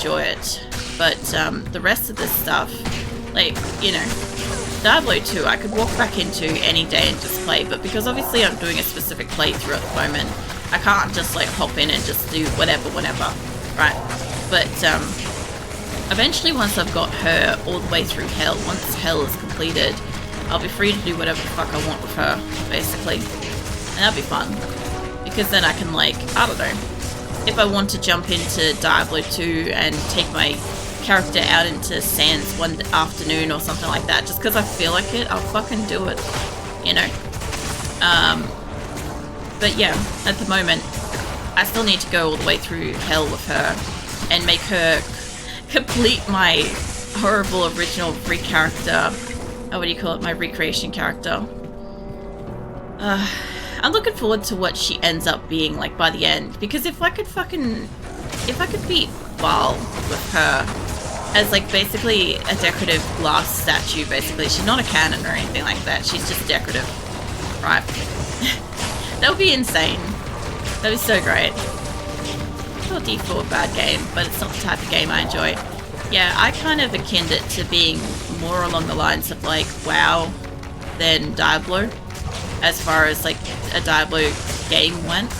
enjoy it. But the rest of this stuff, like, you know, Diablo 2, I could walk back into any day and just play, but because obviously I'm doing a specific playthrough at the moment, I can't just like hop in and just do whatever, whenever, right? But eventually once I've got her all the way through hell, once hell is completed, I'll be free to do whatever the fuck I want with her, basically. And that'll be fun. Because then I can, like, I don't know, if I want to jump into Diablo 2 and take my character out into Sands one afternoon or something like that, just because I feel like it, I'll fucking do it, you know? But yeah, at the moment, I still need to go all the way through hell with her and make her complete my horrible original character. Oh, what do you call it? My recreation character. I'm looking forward to what she ends up being like by the end, because if I could beat Baal with her as like basically a decorative glass statue, basically. She's not a cannon or anything like that. She's just decorative, right? That would be insane. That would be so great. Sure, D4 bad game, but it's not the type of game I enjoy. Yeah, I kind of akin it to being more along the lines of like WoW than Diablo, as far as like a Diablo game went.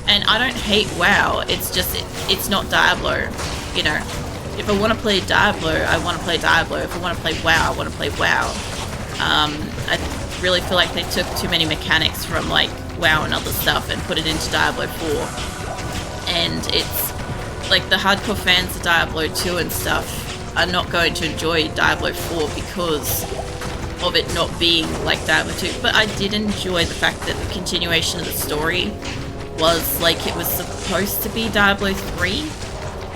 And I don't hate WoW, it's just, it's not Diablo, you know. If I want to play Diablo, I want to play Diablo. If I want to play WoW, I want to play WoW. I really feel like they took too many mechanics from like WoW and other stuff and put it into Diablo 4. And it's like the hardcore fans of Diablo 2 and stuff are not going to enjoy Diablo 4 because of it not being like Diablo 2. But I did enjoy the fact that the continuation of the story was like it was supposed to be Diablo 3.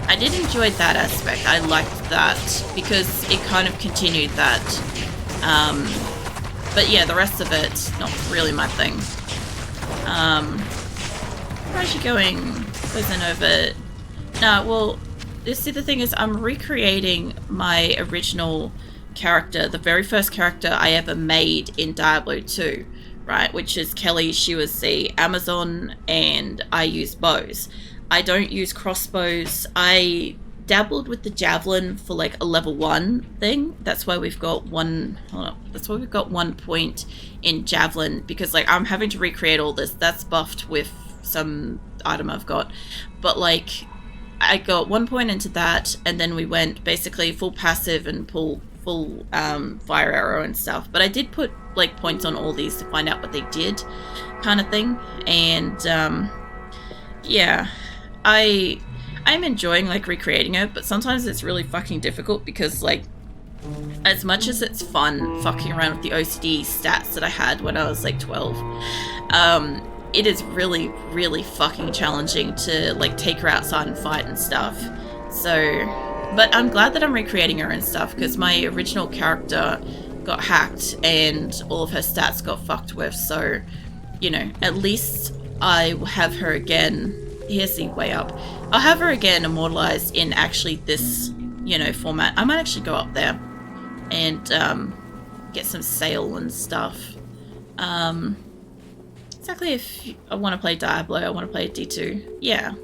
I did enjoy that aspect. I liked that because it kind of continued that. But yeah, the rest of it, not really my thing. Where is she going? Goes in over... No, well, see, the thing is, I'm recreating my original character, the very first character I ever made in Diablo 2, right? Which is Kelly. She was the Amazon, and I use bows. I don't use crossbows. I dabbled with the javelin for like a level 1 thing. That's why we've got one. That's why we've got 1 point in javelin, because like I'm having to recreate all this. That's buffed with some item I've got, but like I got 1 point into that, and then we went basically full passive and full fire arrow and stuff. But I did put like points on all these to find out what they did, kind of thing. And yeah. I'm enjoying like recreating it, but sometimes it's really fucking difficult because like as much as it's fun fucking around with the OCD stats that I had when I was like 12, it is really, really fucking challenging to like take her outside and fight and stuff. So, but I'm glad that I'm recreating her and stuff, because my original character got hacked and all of her stats got fucked with. So, you know, at least I will have her again. Here's the way up. I'll have her again immortalized in actually this, you know, format. I might actually go up there and get some sail and stuff. Exactly, if I want to play Diablo, I want to play D2. Yeah.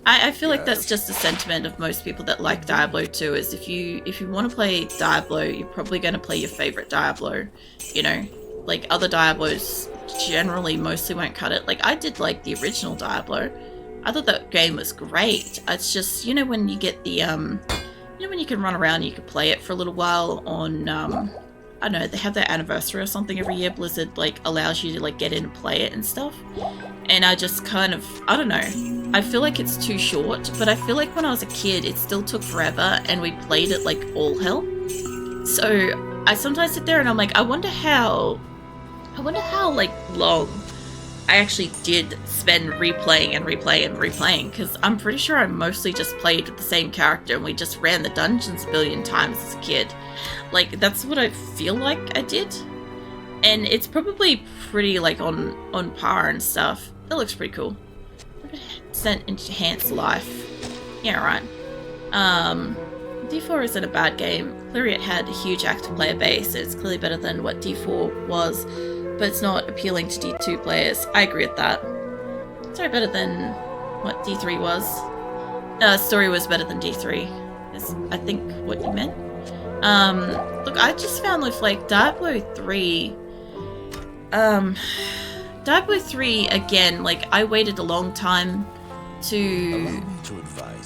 I feel like that's just the sentiment of most people that like Diablo 2, is if you want to play Diablo, you're probably going to play your favorite Diablo. You know, like other Diablos generally mostly won't cut it. Like I did like the original Diablo. I thought that game was great. It's just, you know, when you get the, you know, when you can run around, you can play it for a little while on, I don't know, they have their anniversary or something every year. Blizzard, like, allows you to, like, get in and play it and stuff. And I just kind of, I don't know, I feel like it's too short, but I feel like when I was a kid, it still took forever, and we played it, like, all hell. So I sometimes sit there and I'm like, I wonder how, like, long I actually did spend replaying and replaying and replaying, because I'm pretty sure I mostly just played with the same character and we just ran the dungeons a billion times as a kid. Like, that's what I feel like I did. And it's probably pretty, like, on par and stuff. That looks pretty cool. Enhance life. Yeah, right. D4 isn't a bad game. Clearly it had a huge active player base. It's clearly better than what D4 was, but it's not appealing to D2 players. I agree with that. It's very better than what D3 was. Story was better than D3. Is I think what you meant. Look, I just found with like Diablo 3. Diablo 3 again. Like I waited a long time to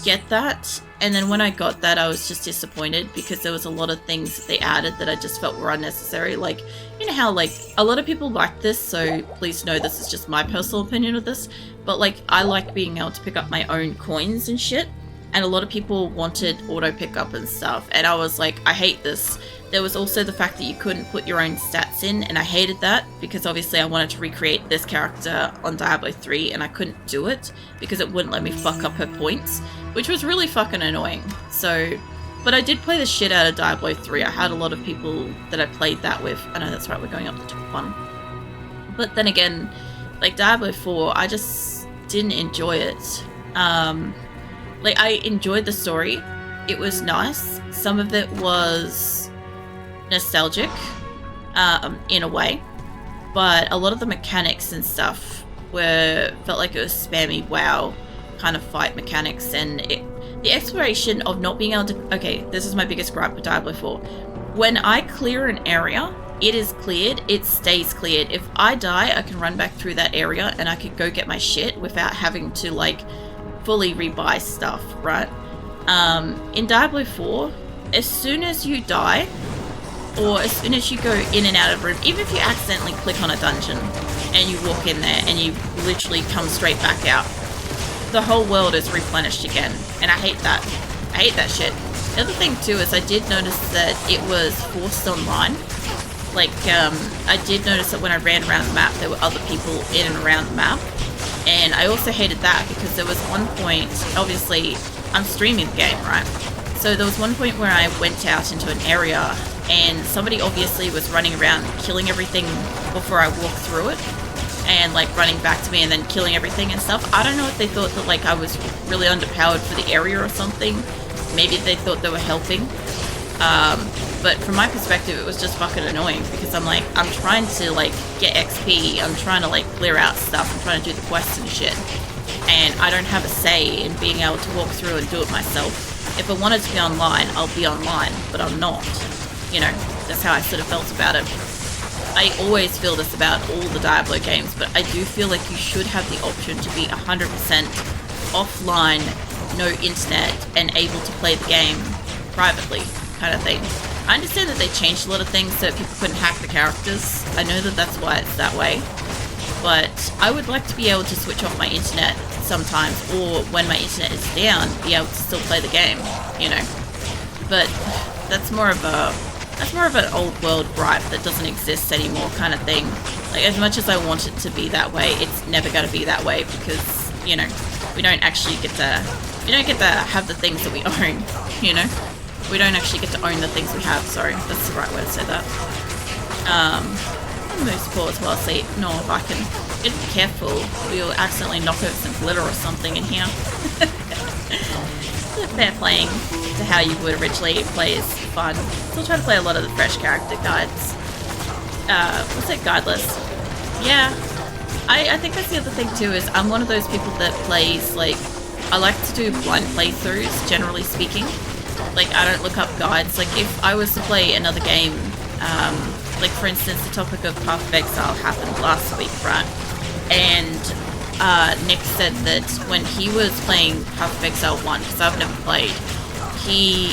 get that, and then when I got that, I was just disappointed because there was a lot of things that they added that I just felt were unnecessary. Like, you know how like a lot of people like this, so please know this is just my personal opinion of this, but like I like being able to pick up my own coins and shit, and a lot of people wanted auto pickup and stuff, and I was like, I hate this. There was also the fact that you couldn't put your own stats in, and I hated that because obviously I wanted to recreate this character on Diablo 3 and I couldn't do it because it wouldn't let me fuck up her points, which was really fucking annoying. So, but I did play the shit out of Diablo 3. I had a lot of people that I played that with. I know that's right, we're going up the top one. But then again, like Diablo 4, I just didn't enjoy it. Like I enjoyed the story. It was nice. Some of it was nostalgic in a way, but a lot of the mechanics and stuff felt like it was spammy WoW kind of fight mechanics, and the exploration of not being able to... Okay, this is my biggest gripe with Diablo 4. When I clear an area, it is cleared, it stays cleared. If I die, I can run back through that area and I could go get my shit without having to like fully rebuy stuff, right? In Diablo 4, as soon as you die, or as soon as you go in and out of room, even if you accidentally click on a dungeon and you walk in there and you literally come straight back out, the whole world is replenished again, and I hate that. I hate that shit. The other thing too is I did notice that it was forced online. Like, I did notice that when I ran around the map, there were other people in and around the map, and I also hated that because there was one point, obviously, I'm streaming the game, right? So there was one point where I went out into an area and somebody obviously was running around killing everything before I walked through it, and like running back to me and then killing everything and stuff. I don't know if they thought that like I was really underpowered for the area or something. Maybe they thought they were helping. But from my perspective, it was just fucking annoying because I'm like, I'm trying to like get XP, I'm trying to like clear out stuff, I'm trying to do the quests and shit, and I don't have a say in being able to walk through and do it myself. If I wanted to be online, I'll be online, but I'm not. You know, that's how I sort of felt about it. I always feel this about all the Diablo games, but I do feel like you should have the option to be 100% offline, no internet, and able to play the game privately, kind of thing. I understand that they changed a lot of things so that people couldn't hack the characters. I know that that's why it's that way. But I would like to be able to switch off my internet sometimes, or when my internet is down, be able to still play the game, you know. But that's more of an old world gripe that doesn't exist anymore kind of thing. Like, as much as I want it to be that way, it's never going to be that way because, you know, we don't get to have the things that we own, you know. We don't actually get to own the things we have. Sorry, that's the right way to say that. Move support as well. See, no, if I can be careful, we'll accidentally knock over some glitter or something in here. Fair playing to how you would originally play is fun. Still trying to play a lot of the fresh character guides. What's it? Guide list. Yeah. I think that's the other thing too, is I'm one of those people that plays, like, I like to do blind playthroughs, generally speaking. Like, I don't look up guides. Like, if I was to play another game, like, for instance, the topic of Path of Exile happened last week, right? And Nick said that when he was playing Path of Exile 1, because I've never played, he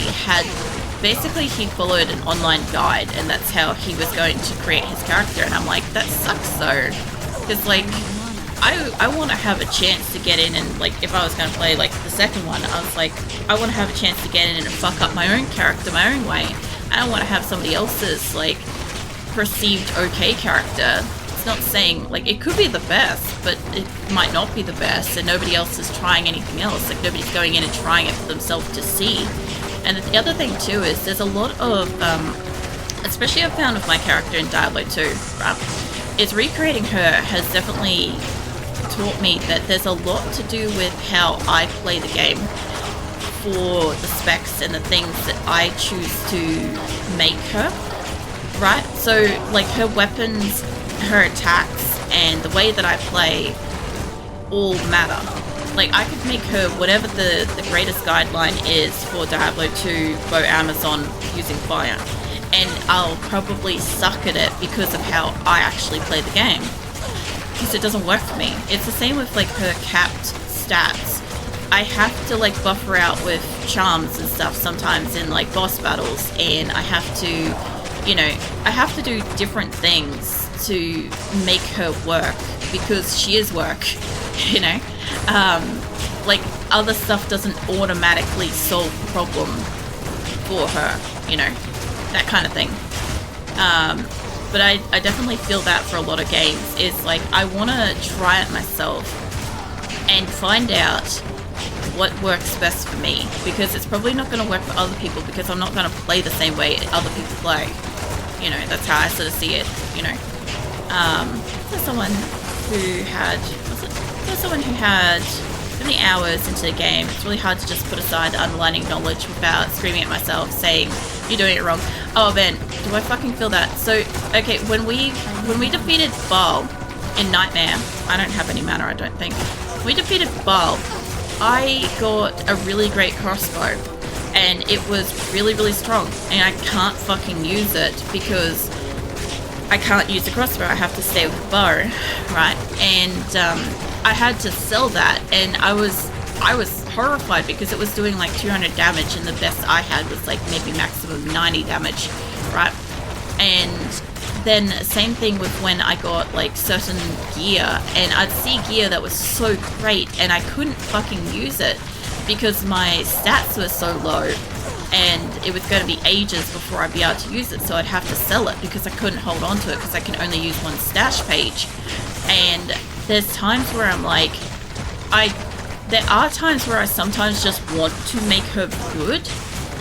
followed an online guide, and that's how he was going to create his character. And I'm like, that sucks though, because like, I want to have a chance to get in and, like, if I was going to play like the second one, I was like, I want to have a chance to get in and fuck up my own character my own way. I don't want to have somebody else's like perceived okay character. It's not saying, like, it could be the best, but it might not be the best, and nobody else is trying anything else. Like, nobody's going in and trying it for themselves to see. And the other thing too is there's a lot of, especially I've found with my character in Diablo 2, right, is recreating her has definitely taught me that there's a lot to do with how I play the game for the specs and the things that I choose to make her, right? So, like, her weapons, her attacks, and the way that I play all matter. Like, I could make her whatever the greatest guideline is for Diablo 2 Go Amazon using fire. And I'll probably suck at it because of how I actually play the game. Because it doesn't work for me. It's the same with, like, her capped stats. I have to, like, buffer out with charms and stuff sometimes in, like, boss battles. And I have to, you know, I have to do different things to make her work. Because she is work, you know? Like, other stuff doesn't automatically solve the problem for her, you know? That kind of thing. But I definitely feel that for a lot of games. Is like, I want to try it myself and find out what works best for me. Because it's probably not going to work for other people because I'm not going to play the same way other people play. You know, that's how I sort of see it, you know? There's someone who had so many hours into the game. It's really hard to just put aside the underlying knowledge without screaming at myself saying you're doing it wrong. Oh man, do I fucking feel that? So okay, when we defeated Baal in Nightmare, I don't have any mana, I don't think. When we defeated Baal, I got a really great crossbow and it was really, really strong, and I can't fucking use it because I can't use the crossbow. I have to stay with the bow, right? And I had to sell that, and I was horrified because it was doing like 200 damage, and the best I had was like maybe maximum 90 damage, right? And then same thing with when I got like certain gear, and I'd see gear that was so great, and I couldn't fucking use it because my stats were so low. And it was going to be ages before I'd be able to use it, so I'd have to sell it because I couldn't hold on to it because I can only use one stash page. And there's times where I'm like, there are times where I sometimes just want to make her good.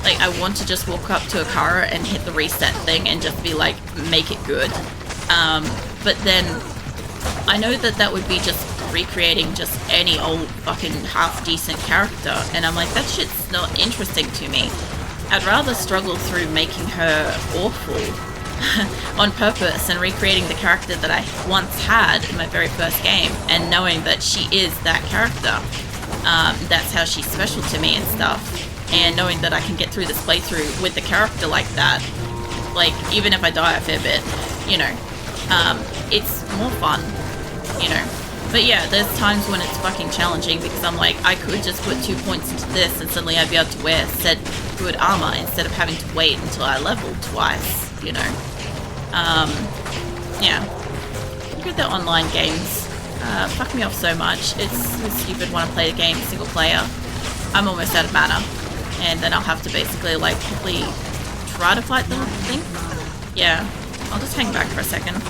Like, I want to just walk up to Akara and hit the reset thing and just be like, make it good. But then I know that that would be just recreating just any old fucking half-decent character, and I'm like, that shit's not interesting to me. I'd rather struggle through making her awful on purpose and recreating the character that I once had in my very first game, and knowing that she is that character. That's how she's special to me and stuff, and knowing that I can get through this playthrough with the character like that, like, even if I die a fair bit, you know, it's more fun, you know. But yeah, there's times when it's fucking challenging because I'm like, I could just put 2 points into this and suddenly I'd be able to wear said good armor instead of having to wait until I leveled twice, you know. Yeah. Look at the online games. Fuck me off so much. It's stupid when I play the game single player. I'm almost out of mana. And then I'll have to basically, like, probably try to fight the thing. Yeah. I'll just hang back for a second.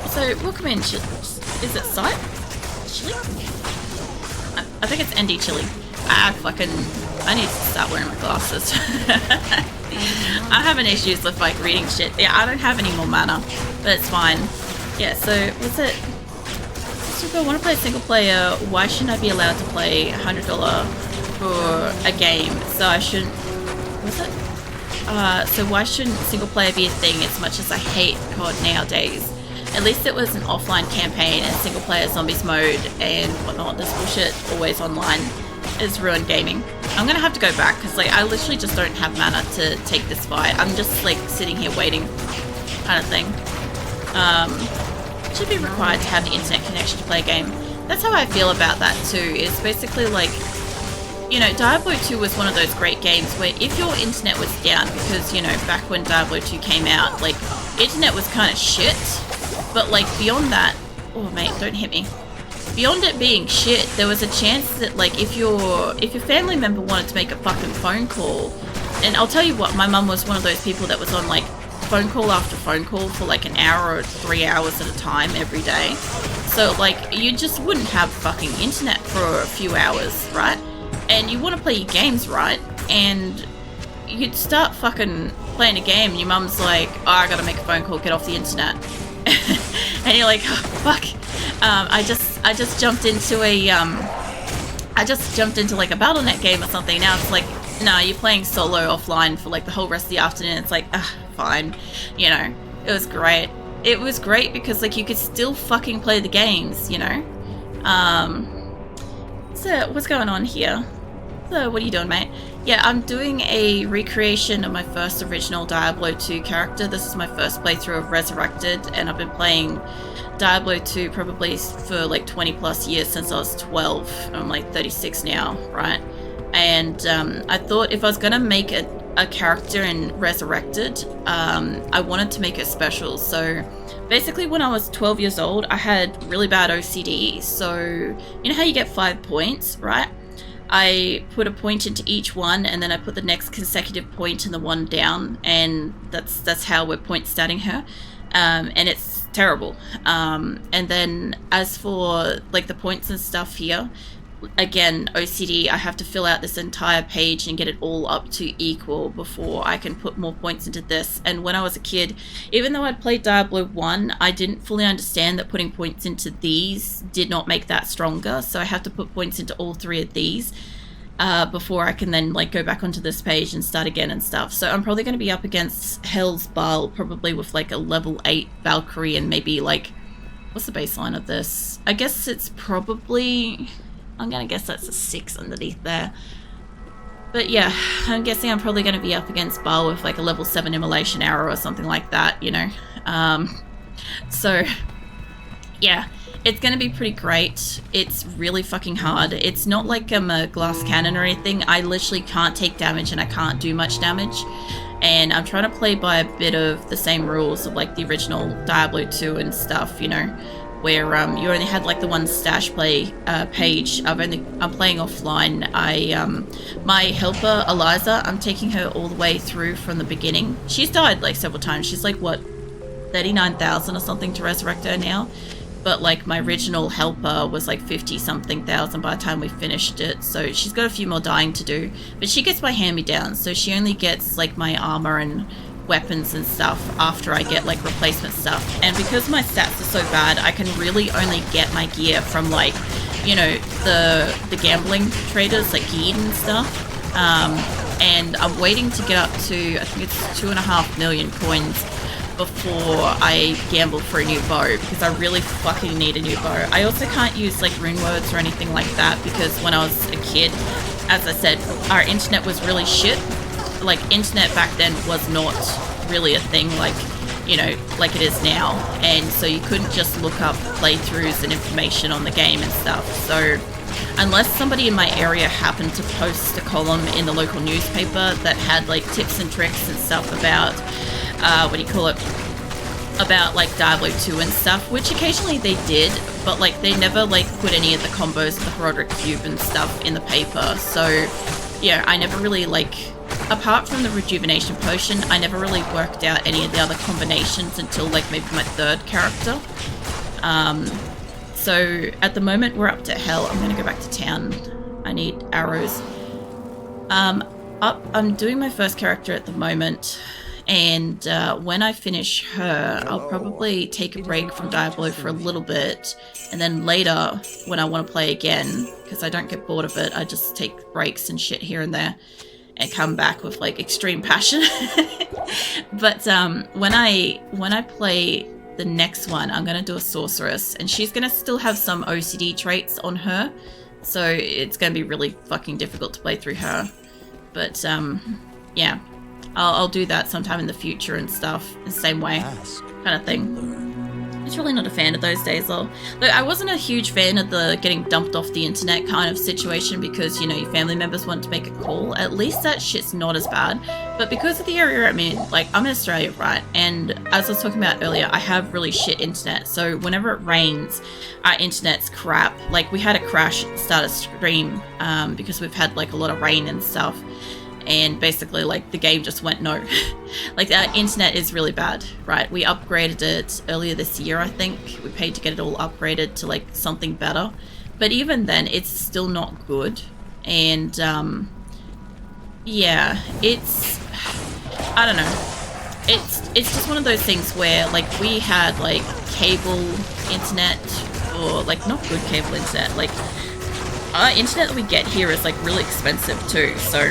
So, welcome in, is it Sight? Chili? I think it's ND Chili. I need to start wearing my glasses. I'm having issues with, like, reading shit. Yeah, I don't have any more mana, but it's fine. Yeah, so, what's it? If I want to play single player, why shouldn't I be allowed to play $100 for a game? So I shouldn't... What's it? So why shouldn't single player be a thing as much as I hate COD nowadays? At least it was an offline campaign and single player zombies mode and whatnot. This bullshit always online is ruined gaming. I'm gonna have to go back because, like, I literally just don't have mana to take this fight. I'm just, like, sitting here waiting kind of thing. Should be required to have the internet connection to play a game. That's how I feel about that too. It's basically like, you know, Diablo 2 was one of those great games where if your internet was down, because, you know, back when Diablo 2 came out, like, internet was kind of shit. But, like, beyond that... Oh, mate, don't hit me. Beyond it being shit, there was a chance that, like, if your family member wanted to make a fucking phone call... And I'll tell you what, my mum was one of those people that was on, like, phone call after phone call for, like, an hour or 3 hours at a time every day. So, like, you just wouldn't have fucking internet for a few hours, right? And you want to play your games, right? And you'd start fucking playing a game and your mum's like, oh, I gotta make a phone call, get off the internet. And you're like, oh, fuck. I just jumped into like a BattleNet game or something. Now it's like, no, you're playing solo offline for like the whole rest of the afternoon. It's like, fine. You know, it was great. It was great because, like, you could still fucking play the games, you know? So what's going on here? So what are you doing, mate? Yeah, I'm doing a recreation of my first original Diablo 2 character. This is my first playthrough of Resurrected, and I've been playing Diablo 2 probably for like 20 plus years since I was 12. I'm like 36 now, right? And I thought if I was gonna make a character in Resurrected, I wanted to make it special. So basically when I was 12 years old, I had really bad OCD. So you know how you get 5 points, right? I put a point into each one, and then I put the next consecutive point in the one down, and that's how we're point statting her. And it's terrible. And then as for like the points and stuff here, again, OCD, I have to fill out this entire page and get it all up to equal before I can put more points into this. And when I was a kid, even though I'd played Diablo 1, I didn't fully understand that putting points into these did not make that stronger. So I have to put points into all 3 of these before I can then like go back onto this page and start again and stuff. So I'm probably going to be up against Hell's Baal, probably with like a level 8 Valkyrie, and maybe like, what's the baseline of this? I guess it's probably... I'm gonna guess that's a 6 underneath there. But yeah, I'm guessing I'm probably gonna be up against Baal with like a level 7 Immolation Arrow or something like that, you know. So yeah, it's gonna be pretty great. It's really fucking hard. It's not like I'm a glass cannon or anything. I literally can't take damage, and I can't do much damage. And I'm trying to play by a bit of the same rules of like the original Diablo 2 and stuff, you know, where you only had like the one stash play page. I'm playing offline. My helper Eliza, I'm taking her all the way through from the beginning. She's died like several times. She's like what, 39,000 or something to resurrect her now, but like my original helper was like 50 something thousand by the time we finished it. So she's got a few more dying to do, but she gets my hand-me-down, so she only gets like my armor and weapons and stuff after I get like replacement stuff. And because my stats are so bad, I can really only get my gear from like, you know, the gambling traders like Gholein and stuff. And I'm waiting to get up to, I think it's 2.5 million coins before I gamble for a new bow, because I really fucking need a new bow. I also can't use like rune words or anything like that, because when I was a kid, as I said, our internet was really shit. Like, internet back then was not really a thing like, you know, like it is now. And so you couldn't just look up playthroughs and information on the game and stuff. So unless somebody in my area happened to post a column in the local newspaper that had like tips and tricks and stuff about, about like Diablo 2 and stuff, which occasionally they did, but like they never like put any of the combos of the Herodric Cube and stuff in the paper. So yeah, I never really like, apart from the rejuvenation potion, I never really worked out any of the other combinations until like maybe my 3rd character. So at the moment we're up to Hell. I'm gonna go back to town. I need arrows. I'm doing my first character at the moment, and when I finish her, I'll probably take a break from Diablo for a little bit, and then later when I want to play again, because I don't get bored of it, I just take breaks and shit here and there and come back with like extreme passion. But when I play the next one, I'm gonna do a sorceress, and she's gonna still have some OCD traits on her, so it's gonna be really fucking difficult to play through her. But yeah, I'll do that sometime in the future and stuff, the same way, kind of thing. I was really not a fan of those days though. Look, I wasn't a huge fan of the getting dumped off the internet kind of situation, because, you know, your family members want to make a call. At least that shit's not as bad. But because of the area I'm in, like, I'm in Australia, right? And as I was talking about earlier, I have really shit internet. So whenever it rains, our internet's crap. Like, we had a crash at the start of stream because we've had like a lot of rain and stuff. And basically, like, the game just went no. Like, our internet is really bad, right? We upgraded it earlier this year, I think. We paid to get it all upgraded to, like, something better. But even then, it's still not good. And, yeah, it's... I don't know. It's just one of those things where, like, we had, like, cable internet, or, like, not good cable internet. Like, our internet that we get here is, like, really expensive, too, so...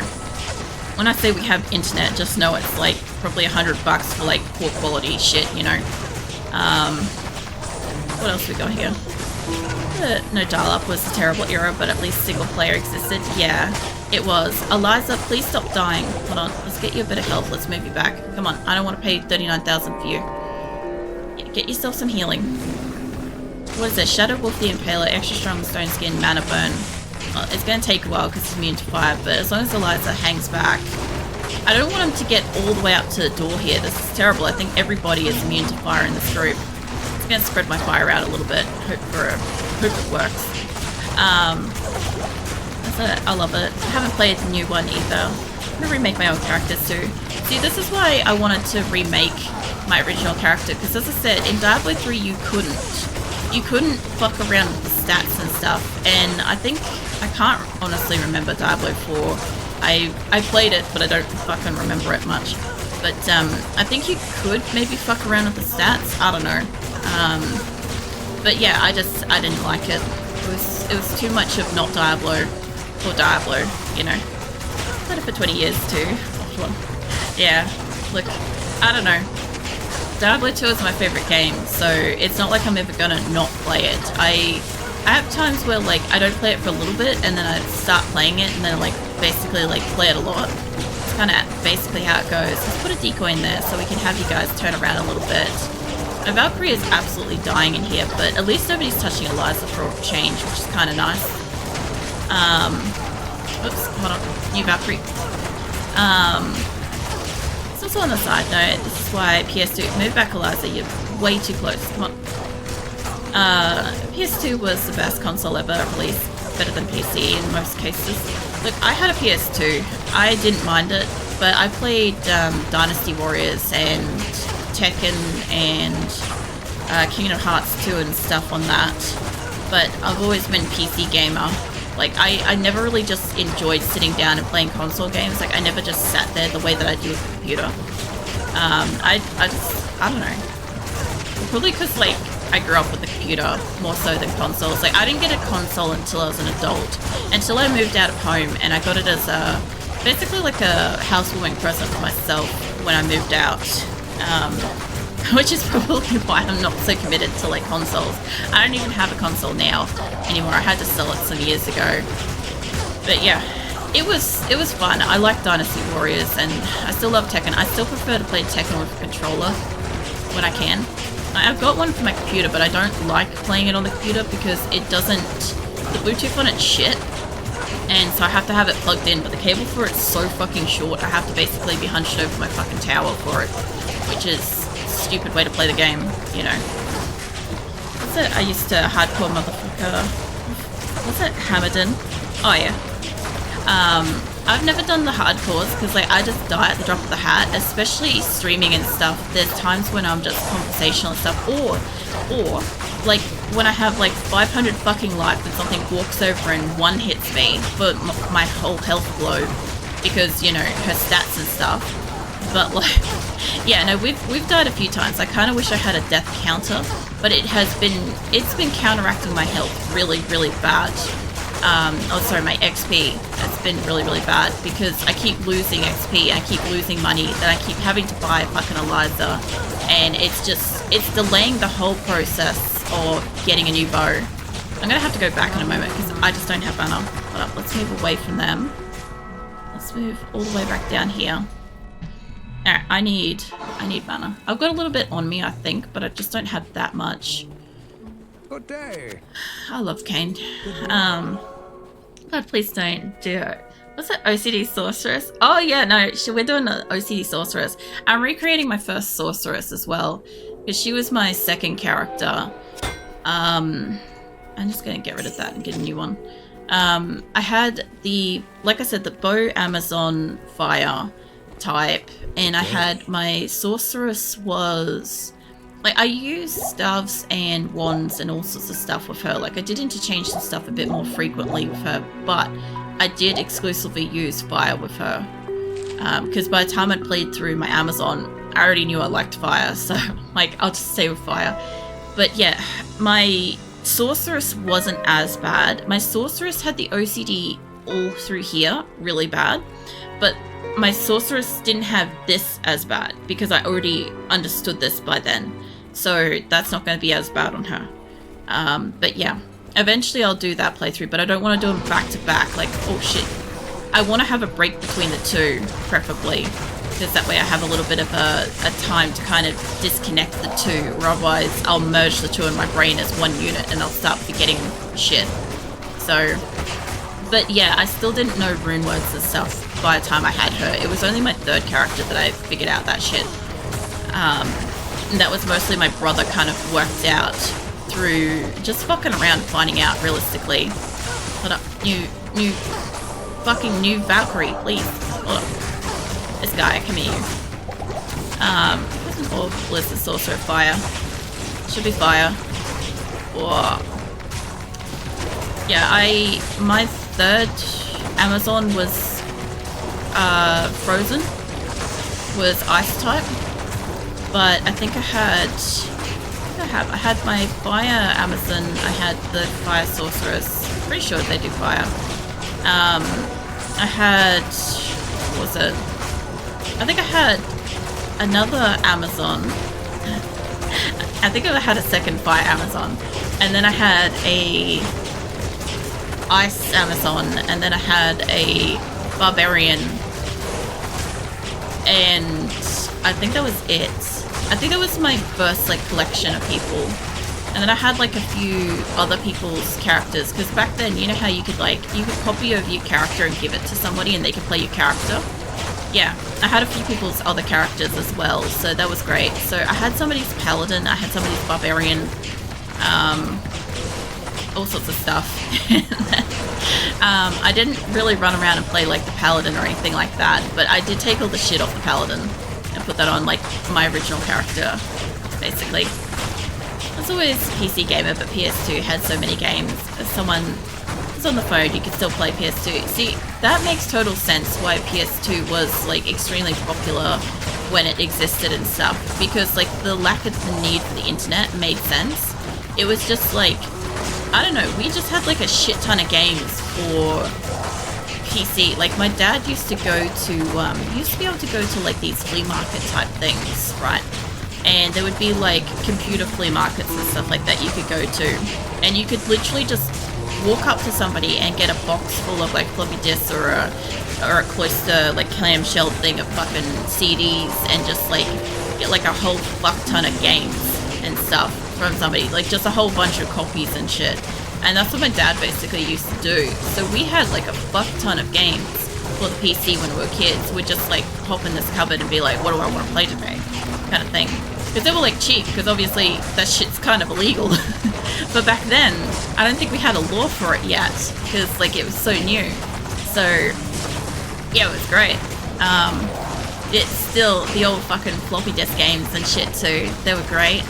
When I say we have internet, just know it's like probably $100 for like poor quality shit, you know. What else we got here? No dial-up was a terrible era, but at least single player existed. Yeah, it was. Eliza, please stop dying. Hold on, let's get you a bit of health. Let's move you back. Come on, I don't want to pay 39,000 for you. Yeah, get yourself some healing. What is this? Shadow Wolf the Impaler, extra strong stone skin, mana burn. Well, it's going to take a while because it's immune to fire, but as long as Eliza hangs back. I don't want him to get all the way up to the door here. This is terrible. I think everybody is immune to fire in this group. It's going to spread my fire out a little bit. Hope it works. I love it. I haven't played the new one either. I'm going to remake my own characters too. See, this is why I wanted to remake my original character, because as I said, in Diablo 3 you couldn't fuck around with the stats and stuff, and I can't honestly remember Diablo 4. I played it, but I don't fucking remember it much. But I think you could maybe fuck around with the stats. I don't know. But yeah, I didn't like it. It was too much of not Diablo or Diablo, you know. Played it for 20 years too. Yeah, look, I don't know. Diablo 2 is my favorite game, so it's not like I'm ever gonna not play it. I have times where like I don't play it for a little bit and then I start playing it and then like basically like play it a lot. It's kind of basically how it goes. Let's put a decoy in there so we can have you guys turn around a little bit. My Valkyrie is absolutely dying in here, but at least nobody's touching Eliza for a change, which is kind of nice. Oops, hold on. New Valkyrie. It's also on the side note, this is why PS2... Move back, Eliza, you're way too close. Come on. PS2 was the best console ever released. Better than PC in most cases. Look, I had a PS2. I didn't mind it, but I played Dynasty Warriors and Tekken and Kingdom Hearts 2 and stuff on that. But I've always been PC gamer. Like, I never really just enjoyed sitting down and playing console games. Like, I never just sat there the way that I do with the computer. I don't know. Probably because, like, I grew up with the computer more so than consoles. Like, I didn't get a console until I was an adult. Until I moved out of home, and I got it as a... basically like a housewarming present for myself when I moved out. Which is probably why I'm not so committed to like consoles. I don't even have a console now anymore. I had to sell it some years ago. But yeah, it was fun. I like Dynasty Warriors and I still love Tekken. I still prefer to play Tekken with a controller when I can. I've got one for my computer, but I don't like playing it on the computer because it doesn't... the Bluetooth on it's shit. And so I have to have it plugged in, but the cable for it's so fucking short, I have to basically be hunched over my fucking tower for it. Which is stupid way to play the game, you know. What's it? I used to hardcore motherfucker. What's it? Hammerden. Oh yeah. I've never done the hardcores because like I just die at the drop of the hat, especially streaming and stuff. There's times when I'm just conversational and stuff, or like when I have like 500 fucking life and something walks over and one hits me for my whole health globe because you know her stats and stuff. But like, yeah, no, we've died a few times. I kind of wish I had a death counter, but it's been counteracting my health really, really bad. Oh, sorry, my XP. It's been really, really bad because I keep losing XP, I keep losing money, then I keep having to buy fucking Eliza, and it's delaying the whole process of getting a new bow. I'm gonna have to go back in a moment because I just don't have mana. Hold up, let's move away from them. Let's move all the way back down here. Alright, I need mana. I've got a little bit on me, I think, but I just don't have that much. Good day. I love Kane. God, please don't do it. What's that? OCD Sorceress? Oh yeah, no, we're doing an OCD Sorceress. I'm recreating my first Sorceress as well, because she was my second character. I'm just gonna get rid of that and get a new one. I had like I said, the bow Amazon fire type, and I had my Sorceress was like I used staves and wands and all sorts of stuff with her. Like I did interchange some stuff a bit more frequently with her, but I did exclusively use fire with her because by the time I'd played through my Amazon, I already knew I liked fire, so like I'll just stay with fire. But yeah, my Sorceress wasn't as bad. My Sorceress had the OCD all through here really bad, but my Sorceress didn't have this as bad because I already understood this by then. So that's not going to be as bad on her. But yeah, eventually I'll do that playthrough, but I don't want to do them back to back. Like, oh shit. I want to have a break between the two, preferably, because that way I have a little bit of a time to kind of disconnect the two, or otherwise I'll merge the two in my brain as one unit and I'll start forgetting shit. So, but yeah, I still didn't know rune words and stuff by the time I had her. It was only my third character that I figured out that shit. And that was mostly my brother kind of worked out through just fucking around finding out realistically. Hold up, new Valkyrie, please. Hold up. This guy, come here. What's an orb? Blizzard sorcerer, fire. Should be fire. Whoa. Yeah, my third Amazon was frozen, was ice type, but I think I had my fire Amazon, I had the fire sorceress, pretty sure they do fire. I had, what was it? I think I had another Amazon. I think I had a second fire Amazon, and then I had a ice Amazon, and then I had a barbarian, and I think that was it. I think that was my first like collection of people, and then I had like a few other people's characters, because back then, you know how you could copy over your character and give it to somebody and they could play your character? Yeah, I had a few people's other characters as well, so that was great. So I had somebody's paladin, I had somebody's barbarian, all sorts of stuff. I didn't really run around and play like the paladin or anything like that, but I did take all the shit off the paladin and put that on like my original character, basically. I was always a PC gamer, but PS2 had so many games. As someone was on the phone, you could still play PS2. See, that makes total sense why PS2 was like extremely popular when it existed and stuff, because like the lack of the need for the internet made sense. It was just like, I don't know, we just had like a shit ton of games for PC. Like my dad used to go to, used to be able to go to like these flea market type things, right? And there would be like computer flea markets and stuff like that you could go to. And you could literally just walk up to somebody and get a box full of like floppy disks or a cloister like clamshell thing of fucking CDs, and just like get like a whole fuck ton of games and stuff from somebody, like just a whole bunch of copies and shit. And that's what my dad basically used to do. So we had like a fuck ton of games for the PC when we were kids. We'd just like hop in this cupboard and be like, what do I want to play today? Kind of thing. Because they were like cheap, because obviously that shit's kind of illegal. But back then, I don't think we had a law for it yet, because like it was so new. So yeah, it was great. It's still the old fucking floppy disk games and shit too. They were great.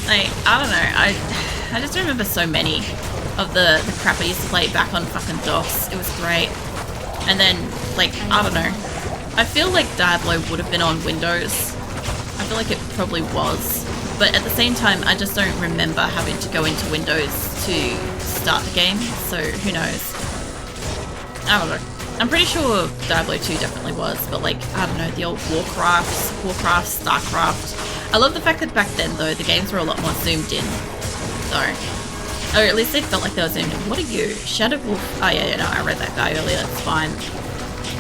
Like, I don't know, I just remember so many of the crap I used to play back on fucking DOS. It was great. And then, like, I don't know, I feel like Diablo would have been on Windows. I feel like it probably was. But at the same time, I just don't remember having to go into Windows to start the game, so who knows. I don't know. I'm pretty sure Diablo 2 definitely was, but like, I don't know, the old Warcraft, Starcraft. I love the fact that back then, though, the games were a lot more zoomed in. So, or at least they felt like they were zoomed in. What are you? Shadow Wolf? Oh yeah, no, I read that guy earlier, it's fine.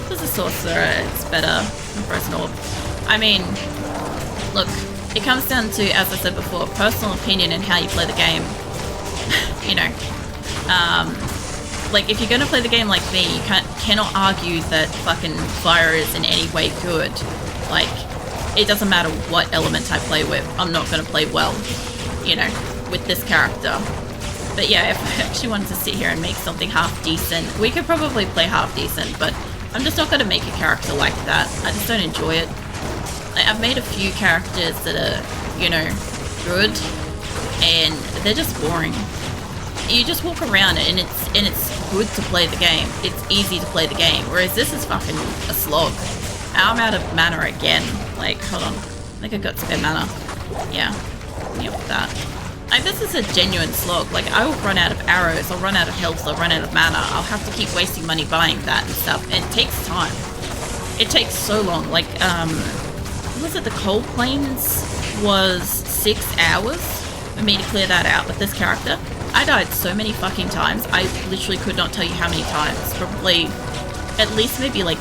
This is a sorcerer, it's better than Frozen Orb. I mean, look, it comes down to, as I said before, personal opinion and how you play the game. You know, like if you're gonna play the game like me, you cannot argue that fucking fire is in any way good. Like, it doesn't matter what element I play with, I'm not gonna play well, you know, with this character. But yeah, if I actually wanted to sit here and make something half decent, we could probably play half decent, but I'm just not gonna make a character like that. I just don't enjoy it. Like, I've made a few characters that are, you know, good, and they're just boring. You just walk around and it's good to play the game. It's easy to play the game, whereas this is fucking a slog. I'm out of mana again. Like, hold on. I think I got spare mana. Yeah. Yep, that. Like, this is a genuine slog. Like, I will run out of arrows, I'll run out of health, I'll run out of mana. I'll have to keep wasting money buying that and stuff. And it takes time. It takes so long. Like, was it the Cold Plains was 6 hours? for me to clear that out with this character. I died so many fucking times. I literally could not tell you how many times. Probably at least maybe like